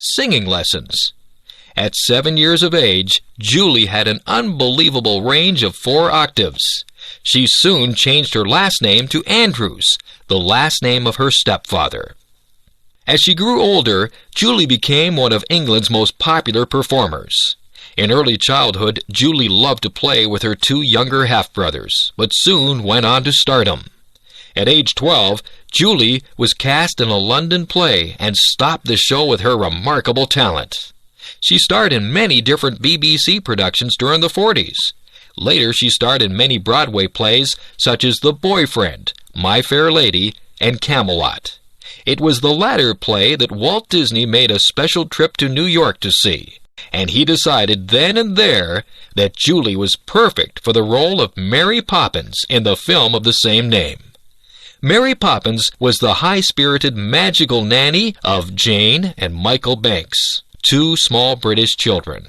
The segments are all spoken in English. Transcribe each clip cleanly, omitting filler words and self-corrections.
Singing lessons. At 7 years of age, Julie had an unbelievable range of 4 octaves. She soon changed her last name to Andrews, the last name of her stepfather. As she grew older, Julie became one of England's most popular performers. In early childhood, Julie loved to play with her 2 younger half-brothers, but soon went on to stardom. At age 12, Julie was cast in a London play and stopped the show with her remarkable talent. She starred in many different BBC productions during the 40s. Later, she starred in many Broadway plays such as The Boyfriend, My Fair Lady, and Camelot. It was the latter play that Walt Disney made a special trip to New York to see, and he decided then and there that Julie was perfect for the role of Mary Poppins in the film of the same name. Mary Poppins was the high-spirited magical nanny of Jane and Michael Banks, 2 small British children.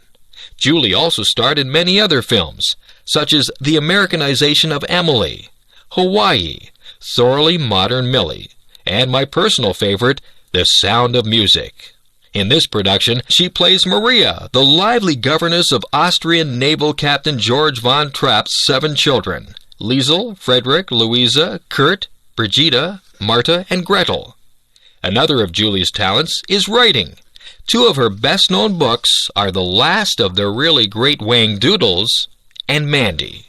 Julie also starred in many other films, such as the Americanization of Emily, Hawaii, Thoroughly Modern Millie, and my personal favorite, The Sound of Music. In this production, she plays Maria, the lively governess of Austrian naval captain George von Trapp's 7 children, Liesel, Frederick, Louisa, Kurt, Brigitta, Marta, and Gretel. Another of Julie's talents is writing. 2 of her best-known books are the last of the really great Wang Doodles and Mandy.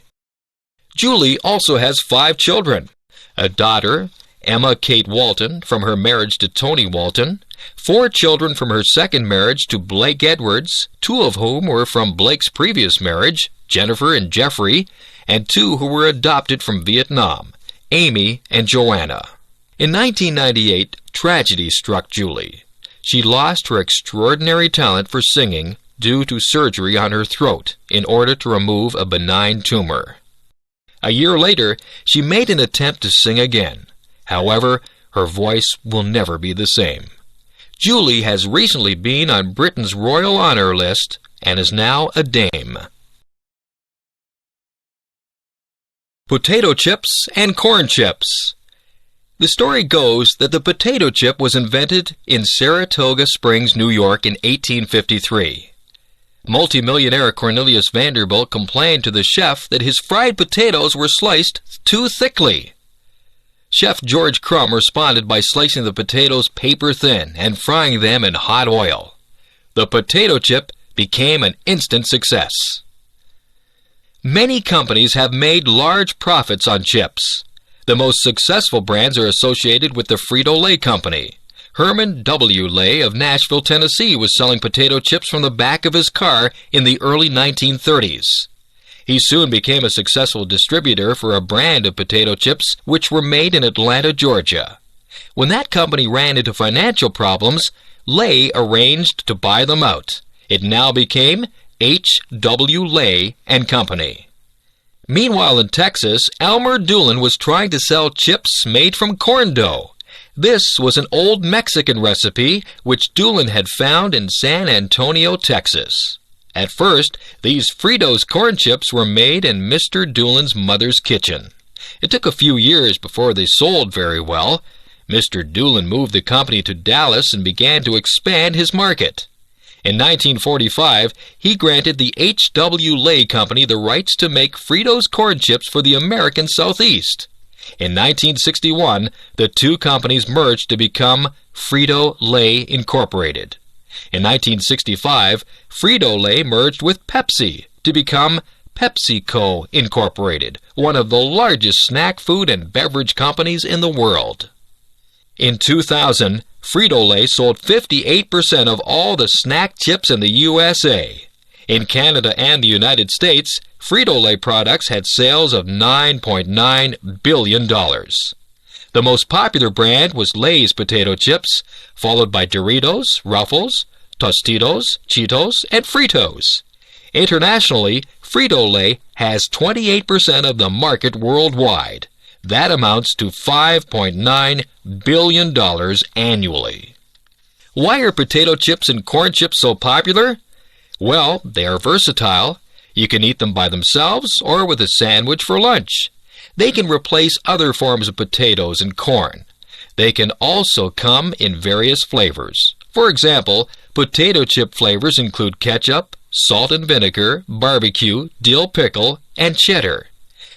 Julie also has 5 children, a daughter, Emma Kate Walton, from her marriage to Tony Walton, 4 children from her second marriage to Blake Edwards, 2 of whom were from Blake's previous marriage, Jennifer and Jeffrey, and 2 who were adopted from Vietnam, Amy and Joanna. In 1998, tragedy struck Julie. She lost her extraordinary talent for singing due to surgery on her throat in order to remove a benign tumor. A year later, she made an attempt to sing again. However, her voice will never be the same. Julie has recently been on Britain's Royal Honor List and is now a dame. Potato chips and corn chips. The story goes that the potato chip was invented in Saratoga Springs, New York in 1853. Multimillionaire Cornelius Vanderbilt complained to the chef that his fried potatoes were sliced too thickly. Chef George Crumb responded by slicing the potatoes paper thin and frying them in hot oil. The potato chip became an instant success. Many companies have made large profits on chips. The most successful brands are associated with the Frito-Lay Company. Herman W. Lay of Nashville, Tennessee was selling potato chips from the back of his car in the early 1930s. He soon became a successful distributor for a brand of potato chips which were made in Atlanta, Georgia. When that company ran into financial problems, Lay arranged to buy them out. It now became H.W. Lay and Company. Meanwhile in Texas, Elmer Doolin was trying to sell chips made from corn dough. This was an old Mexican recipe which Doolin had found in San Antonio, Texas. At first, these Fritos corn chips were made in Mr. Doolin's mother's kitchen. It took a few years before they sold very well. Mr. Doolin moved the company to Dallas and began to expand his market. In 1945, he granted the H.W. Lay Company the rights to make Fritos corn chips for the American Southeast. In 1961, the 2 companies merged to become Frito-Lay Incorporated. In 1965, Frito-Lay merged with Pepsi to become PepsiCo Incorporated, one of the largest snack food and beverage companies in the world. In 2000, Frito-Lay sold 58% of all the snack chips in the USA. In Canada and the United States, Frito-Lay products had sales of $9.9 billion. The most popular brand was Lay's potato chips, followed by Doritos, Ruffles, Tostitos, Cheetos, and Fritos. Internationally, Frito-Lay has 28% of the market worldwide. That amounts to $5.9 billion annually. Why are potato chips and corn chips so popular? Well, they are versatile. You can eat them by themselves or with a sandwich for lunch. They can replace other forms of potatoes and corn. They can also come in various flavors, For example, potato chip flavors include ketchup, salt and vinegar, barbecue, dill pickle, and cheddar.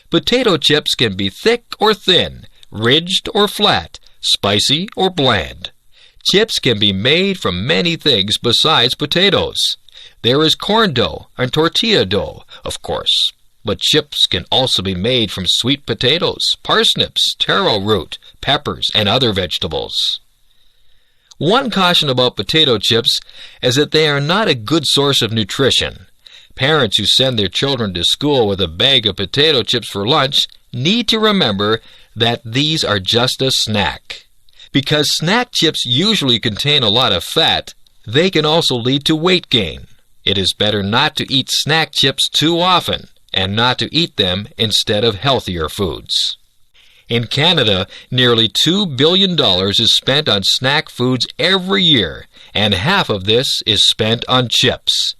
Potato chips can be thick or thin, ridged or flat, spicy or bland. Chips can be made from many things besides potatoes. There is corn dough and tortilla dough, of course. But chips can also be made from sweet potatoes, parsnips, taro root, peppers, and other vegetables. One caution about potato chips is that they are not a good source of nutrition. Parents who send their children to school with a bag of potato chips for lunch need to remember that these are just a snack. Because snack chips usually contain a lot of fat, they can also lead to weight gain. It is better not to eat snack chips too often, and not to eat them instead of healthier foods. In Canada, nearly $2 billion is spent on snack foods every year, and half of this is spent on chips.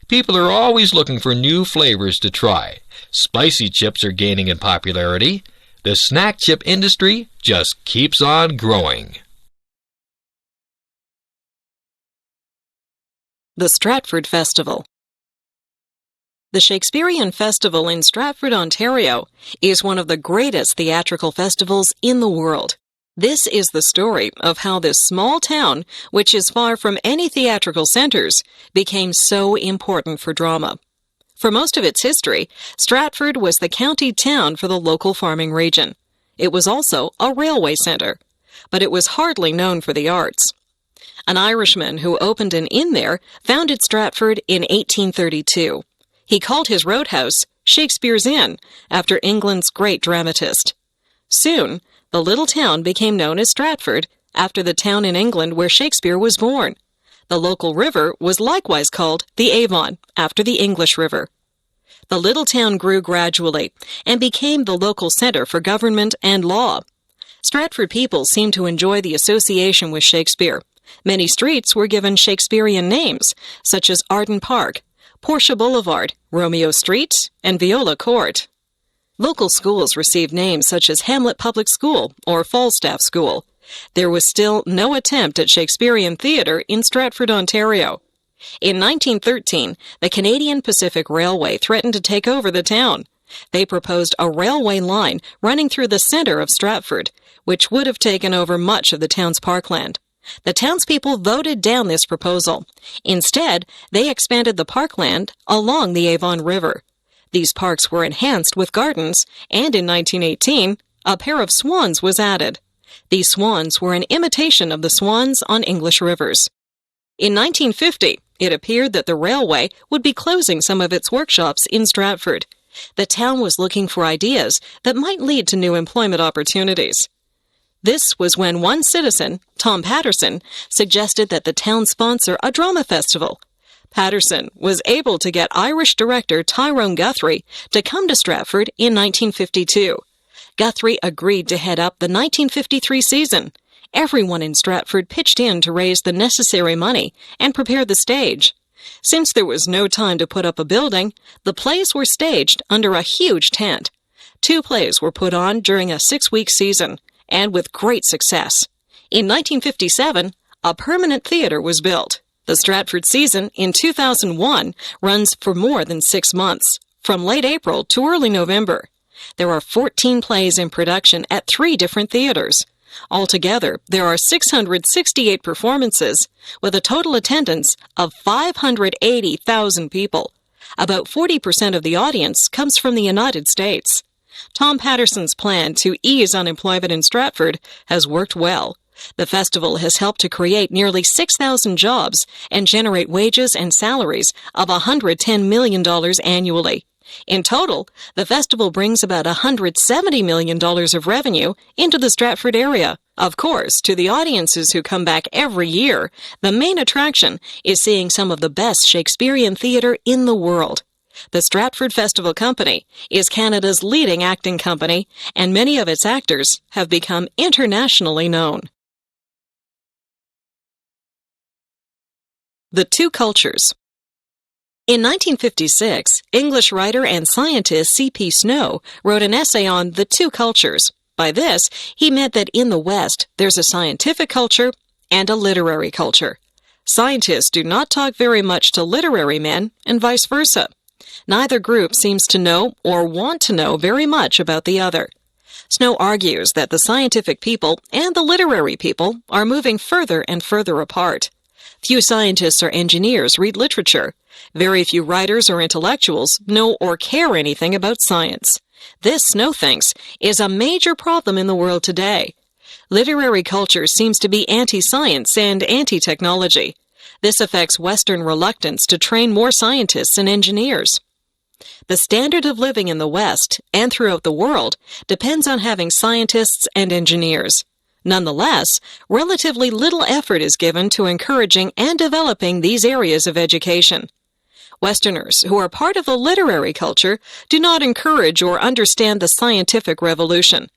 People are always looking for new flavors to try. Spicy chips are gaining in popularity. The snack chip industry just keeps on growing. The Stratford Festival. The Shakespearean Festival in Stratford, Ontario, is one of the greatest theatrical festivals in the world. This is the story of how this small town, which is far from any theatrical centers, became so important for drama. For most of its history, Stratford was the county town for the local farming region. It was also a railway center, but it was hardly known for the arts. An Irishman who opened an inn there founded Stratford in 1832. He called his roadhouse Shakespeare's Inn, after England's great dramatist. Soon, the little town became known as Stratford, after the town in England where Shakespeare was born. The local river was likewise called the Avon, after the English River. The little town grew gradually and became the local center for government and law. Stratford people seemed to enjoy the association with Shakespeare. Many streets were given Shakespearean names, such as Arden Park, Portia Boulevard, Romeo Street, and Viola Court. Local schools received names such as Hamlet Public School or Falstaff School. There was still no attempt at Shakespearean theatre in Stratford, Ontario. In 1913, the Canadian Pacific Railway threatened to take over the town. They proposed a railway line running through the center of Stratford, which would have taken over much of the town's parkland. The townspeople voted down this proposal. Instead, they expanded the parkland along the Avon River. These parks were enhanced with gardens, and in 1918, a pair of swans was added. These swans were an imitation of the swans on English rivers. In 1950, it appeared that the railway would be closing some of its workshops in Stratford. The town was looking for ideas that might lead to new employment opportunities. This was when one citizen, Tom Patterson, suggested that the town sponsor a drama festival. Patterson was able to get Irish director Tyrone Guthrie to come to Stratford in 1952. Guthrie agreed to head up the 1953 season. Everyone in Stratford pitched in to raise the necessary money and prepare the stage. Since there was no time to put up a building, the plays were staged under a huge tent. 2 plays were put on during a 6-week season, and with great success. In 1957, a permanent theater was built. The Stratford season in 2001 runs for more than 6 months, from late April to early November. There are 14 plays in production at 3 different theaters. Altogether, there are 668 performances, with a total attendance of 580,000 people. About 40% of the audience comes from the United States. Tom Patterson's plan to ease unemployment in Stratford has worked well. The festival has helped to create nearly 6,000 jobs and generate wages and salaries of $110 million annually. In total, the festival brings about $170 million of revenue into the Stratford area. Of course, to the audiences who come back every year, the main attraction is seeing some of the best Shakespearean theatre in the world. The Stratford Festival Company is Canada's leading acting company, and many of its actors have become internationally known. The Two Cultures. In 1956, English writer and scientist C.P. Snow wrote an essay on the two cultures. By this, he meant that in the West, there's a scientific culture and a literary culture. Scientists do not talk very much to literary men, and vice versa. Neither group seems to know or want to know very much about the other. Snow argues that the scientific people and the literary people are moving further and further apart. Few scientists or engineers read literature. Very few writers or intellectuals know or care anything about science. This, Snow thinks, is a major problem in the world today. Literary culture seems to be anti-science and anti-technology. This affects Western reluctance to train more scientists and engineers. The standard of living in the West and throughout the world depends on having scientists and engineers. Nonetheless, relatively little effort is given to encouraging and developing these areas of education. Westerners who are part of the literary culture do not encourage or understand the scientific revolution.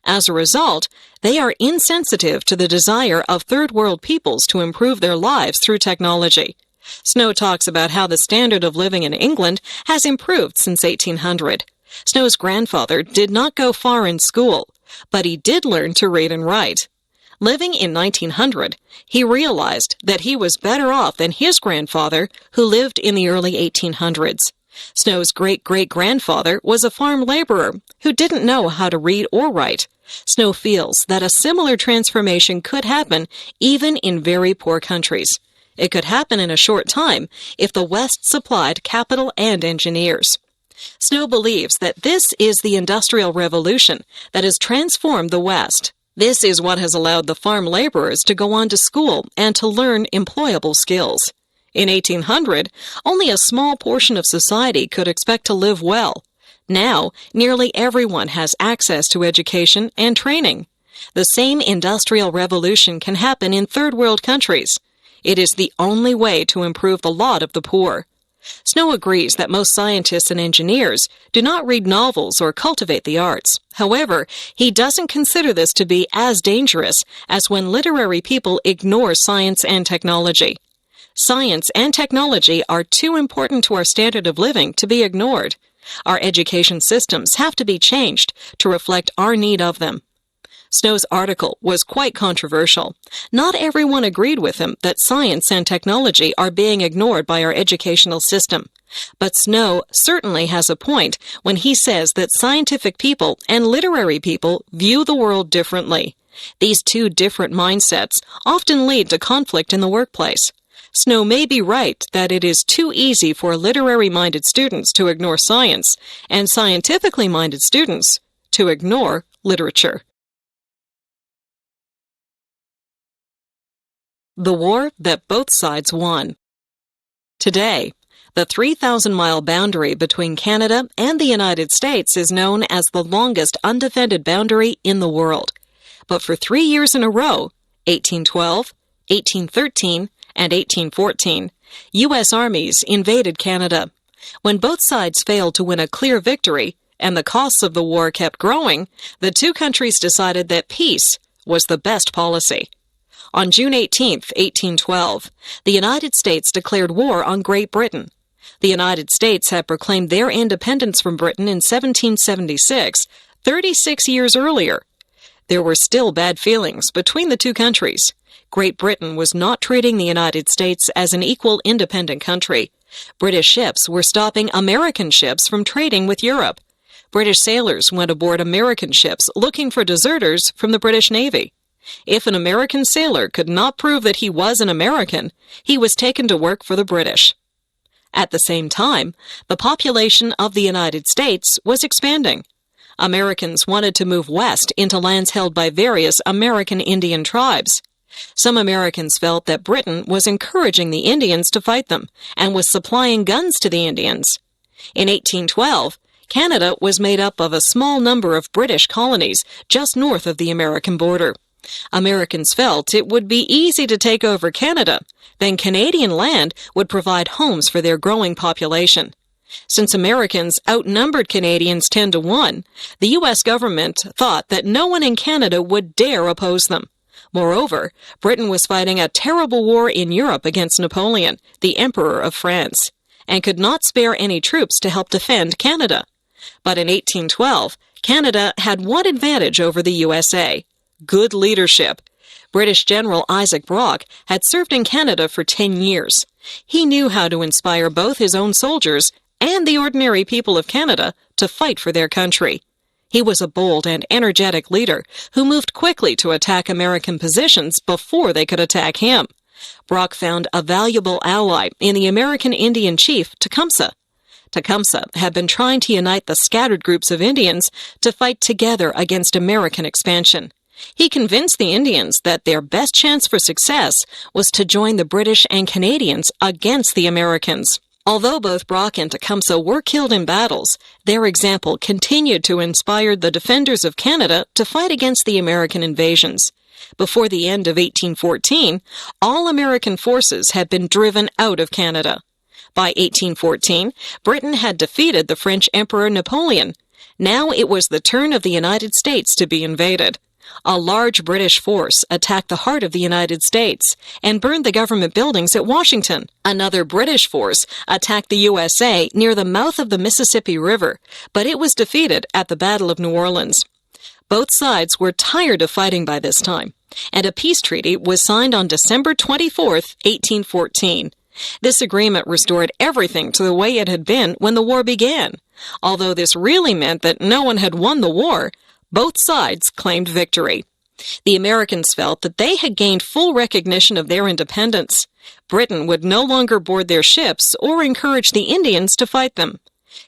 As a result, they are insensitive to the desire of third world peoples to improve their lives through technology. Snow talks about how the standard of living in England has improved since 1800. Snow's grandfather did not go far in school, but he did learn to read and write. Living in 1900, he realized that he was better off than his grandfather, who lived in the early 1800s. Snow's great-great-grandfather was a farm laborer who didn't know how to read or write. Snow feels that a similar transformation could happen even in very poor countries. It could happen in a short time if the West supplied capital and engineers. Snow believes that this is the Industrial Revolution that has transformed the West. This is what has allowed the farm laborers to go on to school and to learn employable skills. In 1800, only a small portion of society could expect to live well. Now, nearly everyone has access to education and training. The same Industrial Revolution can happen in third world countries. It is the only way to improve the lot of the poor. Snow agrees that most scientists and engineers do not read novels or cultivate the arts. However, he doesn't consider this to be as dangerous as when literary people ignore science and technology. Science and technology are too important to our standard of living to be ignored. Our education systems have to be changed to reflect our need of them. Snow's article was quite controversial. Not everyone agreed with him that science and technology are being ignored by our educational system. But Snow certainly has a point when he says that scientific people and literary people view the world differently. These two different mindsets often lead to conflict in the workplace. Snow may be right that it is too easy for literary-minded students to ignore science and scientifically minded students to ignore literature. The war that both sides won. Today, the 3,000-mile boundary between Canada and the United States is known as the longest undefended boundary in the world. But for 3 years in a row, 1812, 1813, and 1814, U.S. armies invaded Canada. When both sides failed to win a clear victory and the costs of the war kept growing, the two countries decided that peace was the best policy. On June 18, 1812, the United States declared war on Great Britain. The United States had proclaimed their independence from Britain in 1776, 36 years earlier. There were still bad feelings between the two countries. Great Britain was not treating the United States as an equal independent country. British ships were stopping American ships from trading with Europe. British sailors went aboard American ships looking for deserters from the British Navy. If an American sailor could not prove that he was an American, he was taken to work for the British. At the same time, the population of the United States was expanding. Americans wanted to move west into lands held by various American Indian tribes. Some Americans felt that Britain was encouraging the Indians to fight them and was supplying guns to the Indians. In 1812, Canada was made up of a small number of British colonies just north of the American border. Americans felt it would be easy to take over Canada. Then Canadian land would provide homes for their growing population. Since Americans outnumbered Canadians 10-1, the U.S. government thought that no one in Canada would dare oppose them. Moreover, Britain was fighting a terrible war in Europe against Napoleon, the Emperor of France, and could not spare any troops to help defend Canada. But in 1812, Canada had one advantage over the USA: good leadership. British General Isaac Brock had served in Canada for 10 years. He knew how to inspire both his own soldiers and the ordinary people of Canada to fight for their country. He was a bold and energetic leader who moved quickly to attack American positions before they could attack him. Brock found a valuable ally in the American Indian chief Tecumseh. Tecumseh had been trying to unite the scattered groups of Indians to fight together against American expansion. He convinced the Indians that their best chance for success was to join the British and Canadians against the Americans. Although both Brock and Tecumseh were killed in battles, their example continued to inspire the defenders of Canada to fight against the American invasions. Before the end of 1814, all American forces had been driven out of Canada. By 1814, Britain had defeated the French Emperor Napoleon. Now it was the turn of the United States to be invaded. A large British force attacked the heart of the United States and burned the government buildings at Washington. Another British force attacked the USA near the mouth of the Mississippi River, but it was defeated at the Battle of New Orleans. Both sides were tired of fighting by this time, and a peace treaty was signed on December 24, 1814. This agreement restored everything to the way it had been when the war began. Although this really meant that no one had won the war, both sides claimed victory. The Americans felt that they had gained full recognition of their independence. Britain would no longer board their ships or encourage the Indians to fight them.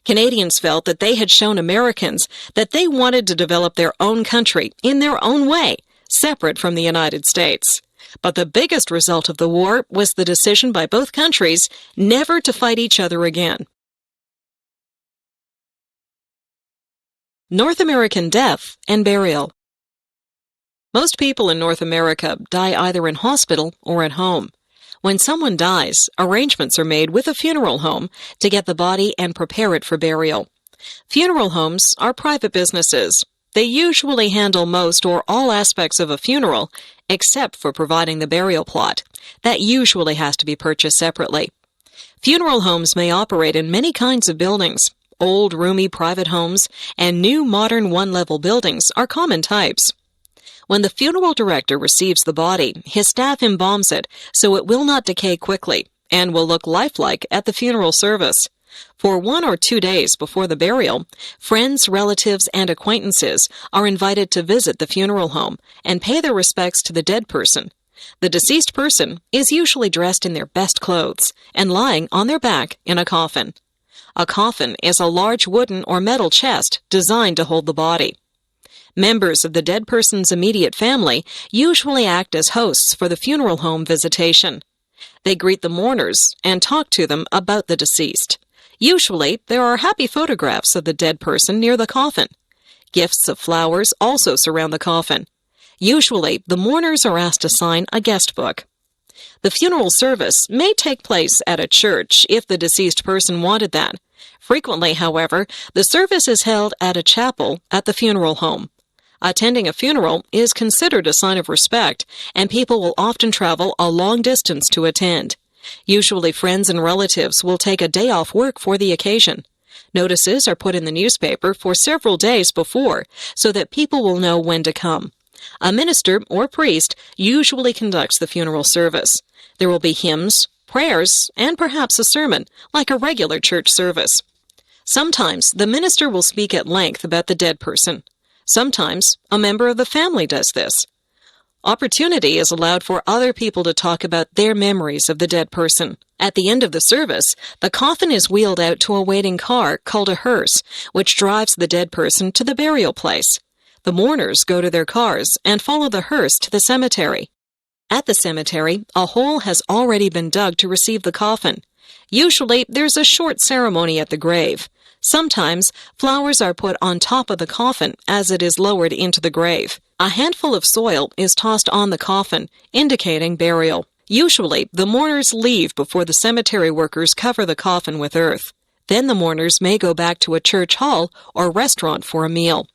Canadians felt that they had shown Americans that they wanted to develop their own country in their own way, separate from the United States. But the biggest result of the war was the decision by both countries never to fight each other again. North American death and burial. Most people in North America die either in hospital or at home. When someone dies, arrangements are made with a funeral home to get the body and prepare it for burial. Funeral homes are private businesses. They usually handle most or all aspects of a funeral, except for providing the burial plot. That usually has to be purchased separately. Funeral homes may operate in many kinds of buildings. Old, roomy private homes and new, modern one-level buildings are common types. When the funeral director receives the body, his staff embalms it so it will not decay quickly and will look lifelike at the funeral service. For 1 or 2 days before the burial, friends, relatives, and acquaintances are invited to visit the funeral home and pay their respects to the dead person. The deceased person is usually dressed in their best clothes and lying on their back in a coffin. A coffin is a large wooden or metal chest designed to hold the body. Members of the dead person's immediate family usually act as hosts for the funeral home visitation. They greet the mourners and talk to them about the deceased. Usually, there are happy photographs of the dead person near the coffin. Gifts of flowers also surround the coffin. Usually, the mourners are asked to sign a guest book. The funeral service may take place at a church if the deceased person wanted that. Frequently, however, the service is held at a chapel at the funeral home. Attending a funeral is considered a sign of respect, and people will often travel a long distance to attend. Usually, friends and relatives will take a day off work for the occasion. Notices are put in the newspaper for several days before, so that people will know when to come. A minister or priest usually conducts the funeral service. There will be hymns, prayers, and perhaps a sermon, like a regular church service. Sometimes the minister will speak at length about the dead person. Sometimes a member of the family does this. Opportunity is allowed for other people to talk about their memories of the dead person. At the end of the service, the coffin is wheeled out to a waiting car called a hearse, which drives the dead person to the burial place. The mourners go to their cars and follow the hearse to the cemetery. At the cemetery, a hole has already been dug to receive the coffin. Usually, there's a short ceremony at the grave. Sometimes, flowers are put on top of the coffin as it is lowered into the grave. A handful of soil is tossed on the coffin, indicating burial. Usually, the mourners leave before the cemetery workers cover the coffin with earth. Then the mourners may go back to a church hall or restaurant for a meal.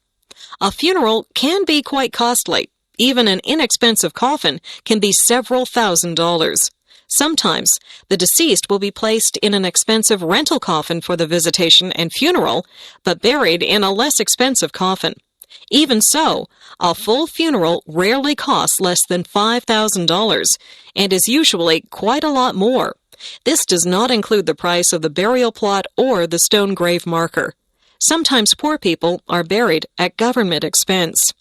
A funeral can be quite costly. Even an inexpensive coffin can be several $1,000s. Sometimes, the deceased will be placed in an expensive rental coffin for the visitation and funeral, but buried in a less expensive coffin. Even so, a full funeral rarely costs less than $5,000 and is usually quite a lot more. This does not include the price of the burial plot or the stone grave marker. Sometimes poor people are buried at government expense.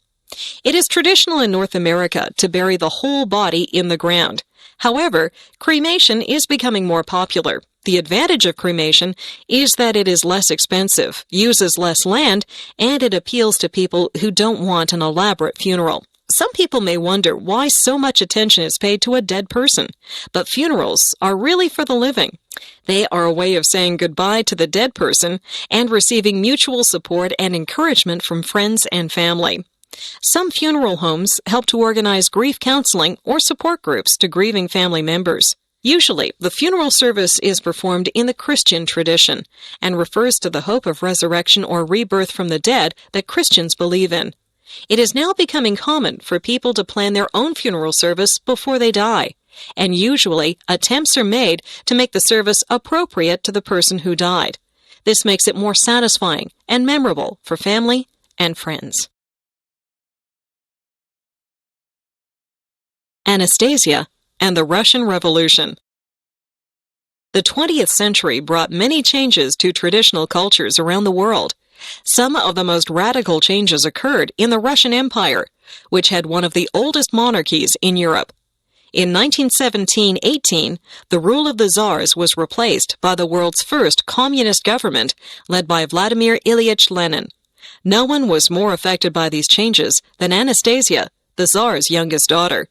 It is traditional in North America to bury the whole body in the ground. However, cremation is becoming more popular. The advantage of cremation is that it is less expensive, uses less land, and it appeals to people who don't want an elaborate funeral. Some people may wonder why so much attention is paid to a dead person, but funerals are really for the living. They are a way of saying goodbye to the dead person and receiving mutual support and encouragement from friends and family. Some funeral homes help to organize grief counseling or support groups to grieving family members. Usually, the funeral service is performed in the Christian tradition and refers to the hope of resurrection or rebirth from the dead that Christians believe in. It is now becoming common for people to plan their own funeral service before they die, and usually attempts are made to make the service appropriate to the person who died. This makes it more satisfying and memorable for family and friends. Anastasia and the Russian Revolution. The 20th century brought many changes to traditional cultures around the world. Some of the most radical changes occurred in the Russian Empire, which had one of the oldest monarchies in Europe. In 1917-18, the rule of the Tsars was replaced by the world's first communist government led by Vladimir Ilyich Lenin. No one was more affected by these changes than Anastasia, the Tsar's youngest daughter.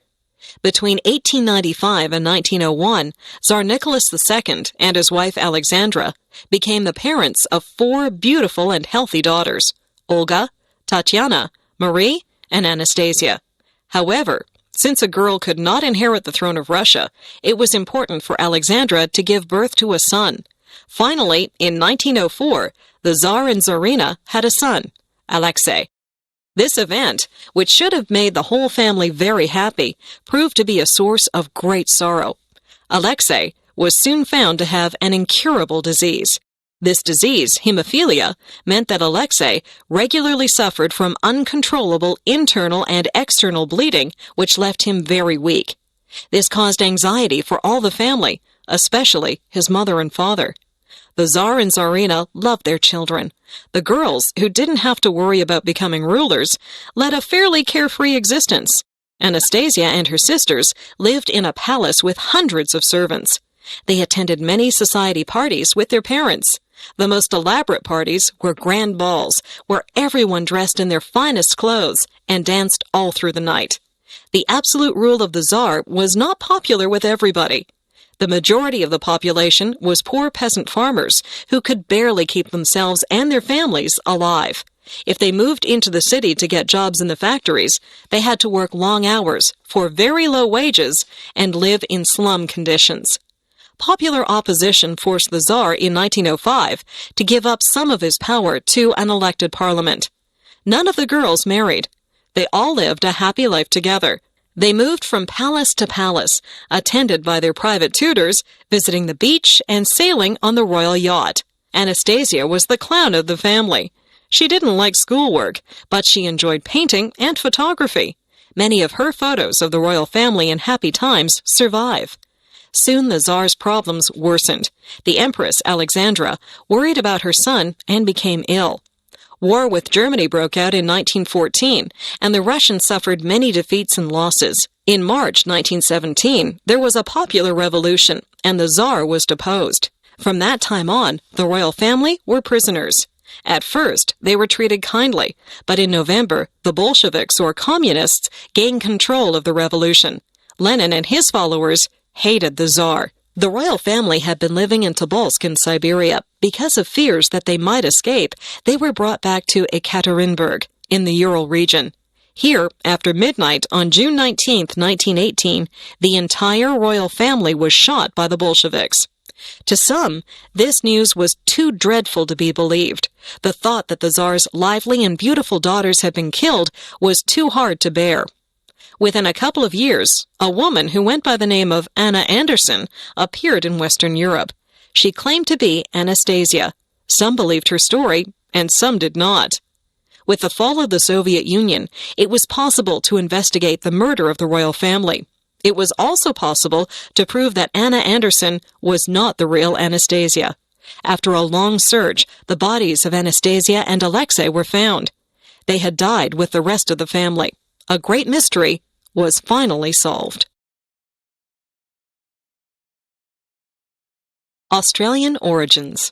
Between 1895 and 1901, Tsar Nicholas II and his wife Alexandra became the parents of 4 beautiful and healthy daughters, Olga, Tatiana, Marie, and Anastasia. However, since a girl could not inherit the throne of Russia, it was important for Alexandra to give birth to a son. Finally, in 1904, the Tsar and Tsarina had a son, Alexei. This event, which should have made the whole family very happy, proved to be a source of great sorrow. Alexei was soon found to have an incurable disease. This disease, hemophilia, meant that Alexei regularly suffered from uncontrollable internal and external bleeding, which left him very weak. This caused anxiety for all the family, especially his mother and father. The Tsar and Tsarina loved their children. The girls, who didn't have to worry about becoming rulers, led a fairly carefree existence. Anastasia and her sisters lived in a palace with hundreds of servants. They attended many society parties with their parents. The most elaborate parties were grand balls, where everyone dressed in their finest clothes and danced all through the night. The absolute rule of the Tsar was not popular with everybody. The majority of the population was poor peasant farmers who could barely keep themselves and their families alive. If they moved into the city to get jobs in the factories, they had to work long hours for very low wages and live in slum conditions. Popular opposition forced the Tsar in 1905 to give up some of his power to an elected parliament. None of the girls married. They all lived a happy life together. They moved from palace to palace, attended by their private tutors, visiting the beach and sailing on the royal yacht. Anastasia was the clown of the family. She didn't like schoolwork, but she enjoyed painting and photography. Many of her photos of the royal family in happy times survive. Soon the Tsar's problems worsened. The Empress, Alexandra, worried about her son and became ill. War with Germany broke out in 1914, and the Russians suffered many defeats and losses. In March 1917, there was a popular revolution, and the Tsar was deposed. From that time on, the royal family were prisoners. At first, they were treated kindly, but in November, the Bolsheviks, or communists, gained control of the revolution. Lenin and his followers hated the Tsar. The royal family had been living in Tobolsk in Siberia. Because of fears that they might escape, they were brought back to Ekaterinburg in the Ural region. Here, after midnight on June 19, 1918, the entire royal family was shot by the Bolsheviks. To some, this news was too dreadful to be believed. The thought that the Tsar's lively and beautiful daughters had been killed was too hard to bear. Within a couple of years, a woman who went by the name of Anna Anderson appeared in Western Europe. She claimed to be Anastasia. Some believed her story, and some did not. With the fall of the Soviet Union, it was possible to investigate the murder of the royal family. It was also possible to prove that Anna Anderson was not the real Anastasia. After a long search, the bodies of Anastasia and Alexei were found. They had died with the rest of the family. A great mystery was finally solved. Australian origins.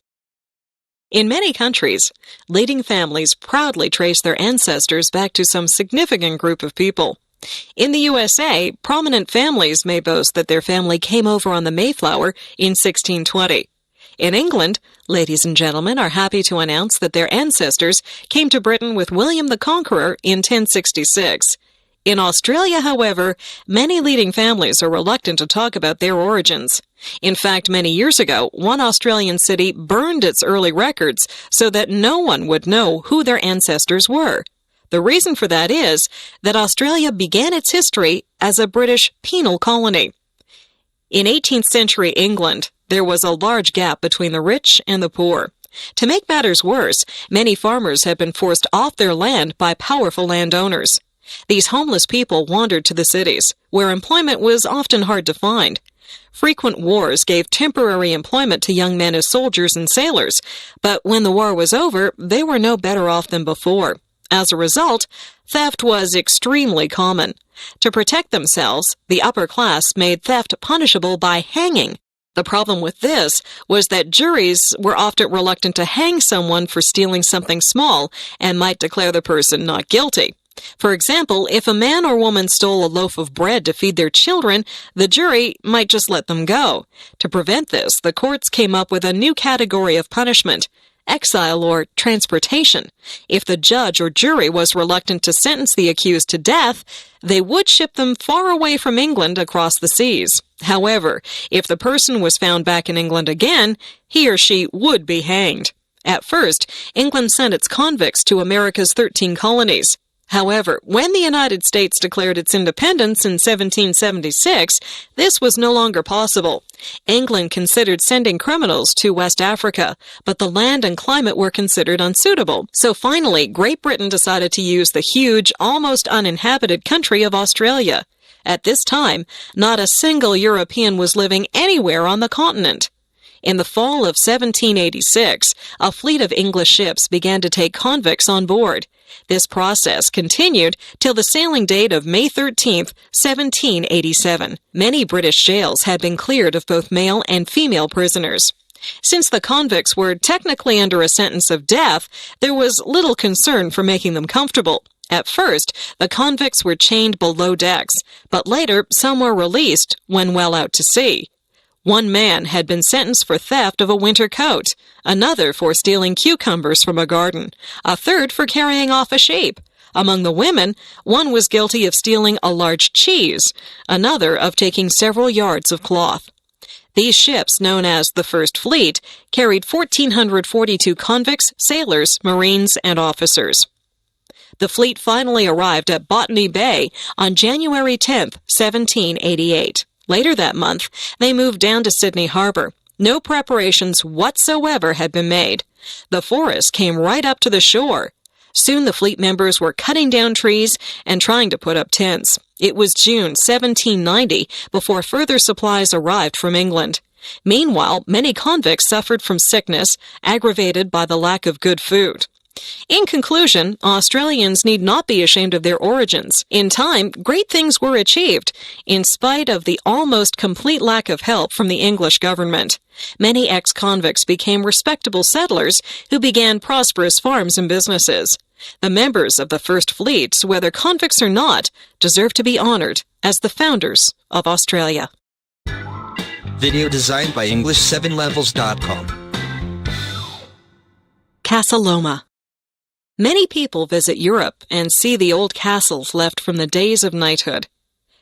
In many countries, leading families proudly trace their ancestors back to some significant group of people. In the USA, prominent families may boast that their family came over on the Mayflower in 1620. In England, ladies and gentlemen are happy to announce that their ancestors came to Britain with William the Conqueror in 1066. In Australia, however, many leading families are reluctant to talk about their origins. In fact, many years ago, one Australian city burned its early records so that no one would know who their ancestors were. The reason for that is that Australia began its history as a British penal colony. In 18th century England, there was a large gap between the rich and the poor. To make matters worse, many farmers had been forced off their land by powerful landowners. These homeless people wandered to the cities, where employment was often hard to find. Frequent wars gave temporary employment to young men as soldiers and sailors, but when the war was over, they were no better off than before. As a result, theft was extremely common. To protect themselves, the upper class made theft punishable by hanging. The problem with this was that juries were often reluctant to hang someone for stealing something small and might declare the person not guilty. For example, if a man or woman stole a loaf of bread to feed their children, the jury might just let them go. To prevent this, the courts came up with a new category of punishment: exile or transportation. If the judge or jury was reluctant to sentence the accused to death, they would ship them far away from England across the seas. However, if the person was found back in England again, he or she would be hanged. At first, England sent its convicts to America's 13 colonies. However, when the United States declared its independence in 1776, this was no longer possible. England considered sending criminals to West Africa, but the land and climate were considered unsuitable. So finally, Great Britain decided to use the huge, almost uninhabited country of Australia. At this time, not a single European was living anywhere on the continent. In the fall of 1786, a fleet of English ships began to take convicts on board. This process continued till the sailing date of May 13, 1787. Many British jails had been cleared of both male and female prisoners. Since the convicts were technically under a sentence of death, there was little concern for making them comfortable. At first, the convicts were chained below decks, but later some were released when well out to sea. One man had been sentenced for theft of a winter coat, another for stealing cucumbers from a garden, a third for carrying off a sheep. Among the women, one was guilty of stealing a large cheese, another of taking several yards of cloth. These ships, known as the First Fleet, carried 1,442 convicts, sailors, marines, and officers. The fleet finally arrived at Botany Bay on January 10, 1788. Later that month, they moved down to Sydney Harbor. No preparations whatsoever had been made. The forest came right up to the shore. Soon the fleet members were cutting down trees and trying to put up tents. It was June 1790 before further supplies arrived from England. Meanwhile, many convicts suffered from sickness, aggravated by the lack of good food. In conclusion, Australians need not be ashamed of their origins. In time, great things were achieved, in spite of the almost complete lack of help from the English government. Many ex-convicts became respectable settlers who began prosperous farms and businesses. The members of the First Fleet, whether convicts or not, deserve to be honored as the founders of Australia. Video designed by English7levels.com. Casa Loma. Many people visit Europe and see the old castles left from the days of knighthood.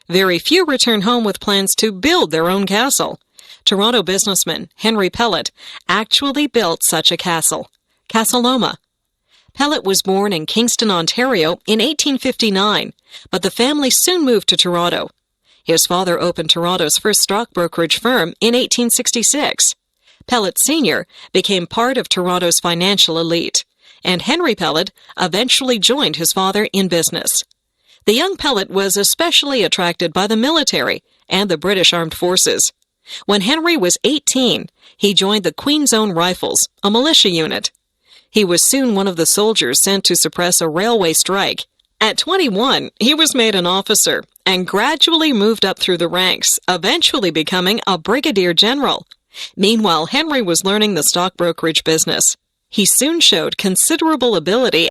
Very few return home with plans to build their own castle. Toronto businessman Henry Pellet actually built such a castle, Casa Loma. Pellet was born in Kingston, Ontario in 1859, but the family soon moved to Toronto. His father opened Toronto's first stock brokerage firm in 1866. Pellet Sr. became part of Toronto's financial elite. and Henry Pellet eventually joined his father in business. The young Pellet was especially attracted by the military and the British Armed Forces. When Henry was 18, he joined the Queen's Own Rifles, a militia unit. He was soon one of the soldiers sent to suppress a railway strike. At 21, he was made an officer and gradually moved up through the ranks, eventually becoming a brigadier general. Meanwhile, Henry was learning the stock brokerage business. He soon showed considerable ability